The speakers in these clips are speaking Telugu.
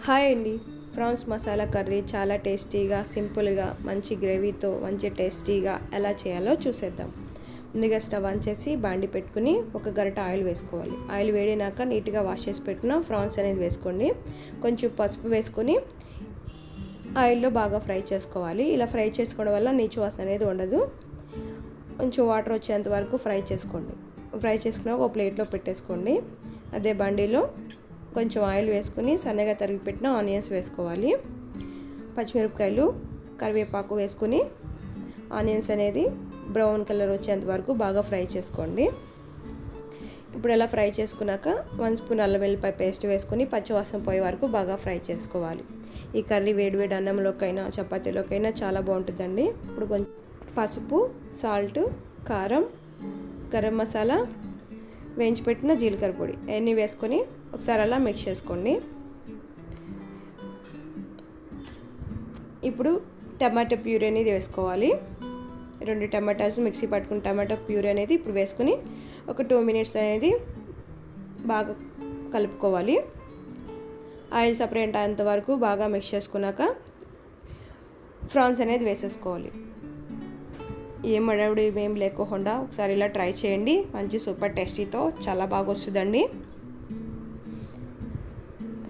హాయ్ అండి. ప్రాన్స్ మసాలా కర్రీ చాలా టేస్టీగా, సింపుల్గా, మంచి గ్రేవీతో, మంచి టేస్టీగా ఎలా చేయాలో చూసేద్దాం. ముందుగా స్టవ్ ఆన్ చేసి బాండి పెట్టుకుని ఒక గరిట ఆయిల్ వేసుకోవాలి. ఆయిల్ వేడినాక నీట్గా వాష్ చేసి పెట్టిన ప్రాన్స్ అనేది వేసుకోండి. కొంచెం పసుపు వేసుకొని ఆయిల్లో బాగా ఫ్రై చేసుకోవాలి. ఇలా ఫ్రై చేసుకోవడం వల్ల నీచు వాసన అనేది ఉండదు. కొంచెం వాటర్ వచ్చేంత వరకు ఫ్రై చేసుకోండి. ఫ్రై చేసుకున్నాక ఒక ప్లేట్లో పెట్టేసుకోండి. అదే బండిలో కొంచెం ఆయిల్ వేసుకుని సన్నగా తరిగి పెట్టిన ఆనియన్స్ వేసుకోవాలి. పచ్చిమిరపకాయలు, కరివేపాకు వేసుకుని ఆనియన్స్ అనేది బ్రౌన్ కలర్ వచ్చేంత వరకు బాగా ఫ్రై చేసుకోండి. ఇప్పుడు ఇలా ఫ్రై చేసుకున్నాక 1 స్పూన్ అల్లం వెల్లిపాయ పేస్ట్ వేసుకొని పచ్చివాసన పోయే వరకు బాగా ఫ్రై చేసుకోవాలి. ఈ కర్రీ వేడివేడి అన్నంలోకైనా చపాతీలోకైనా చాలా బాగుంటుందండి. ఇప్పుడు కొంచెం పసుపు, సాల్ట్, కారం, గరం మసాలా, వేయించి పెట్టిన జీలకర్ర పొడి అన్నీ వేసుకొని ఒకసారి అలా మిక్స్ చేసుకోండి. ఇప్పుడు టమాటో ప్యూరీ అనేది వేసుకోవాలి. 2 టమాటాస్ మిక్సీ పట్టుకుని టమాటో ప్యూరీ అనేది ఇప్పుడు వేసుకుని ఒక 2 మినిట్స్ అనేది బాగా కలుపుకోవాలి. ఆయిల్ సపరేట్ అయ్యేంత వరకు బాగా మిక్స్ చేసుకున్నాక ప్రాన్స్ అనేది వేసేసుకోవాలి. ఏం అడవుడు ఏం లేకుండా ఒకసారి ఇలా ట్రై చేయండి. మంచి సూపర్ టేస్టీతో చాలా బాగా వస్తుందండి.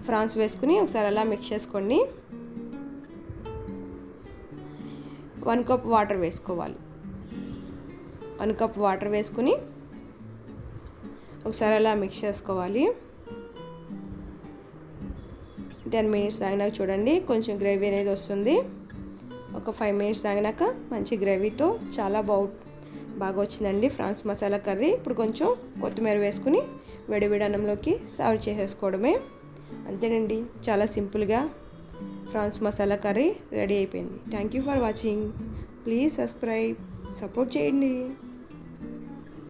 ప్రాన్స్ వేసుకుని ఒకసారి అలా మిక్స్ చేసుకోండి. 1 కప్ వాటర్ వేసుకోవాలి. 1 కప్ వాటర్ వేసుకుని ఒకసారి అలా మిక్స్ చేసుకోవాలి. 10 మినిట్స్ ఆగినాక చూడండి కొంచెం గ్రేవీ అనేది వస్తుంది. ఒక 5 మినిట్స్ ఆగినాక మంచి గ్రేవీతో చాలా బాగా వచ్చిందండి ప్రాన్స్ మసాలా కర్రీ. ఇప్పుడు కొంచెం కొత్తిమీర వేసుకుని వేడివేడి అన్నంలోకి సర్వ్ చేసేసుకోవడమే. అంతేనండి, చాలా సింపుల్గా ప్రాన్స్ మసాలా కర్రీ రెడీ అయిపోయింది. Thank you for watching. Please subscribe, support చేయండి.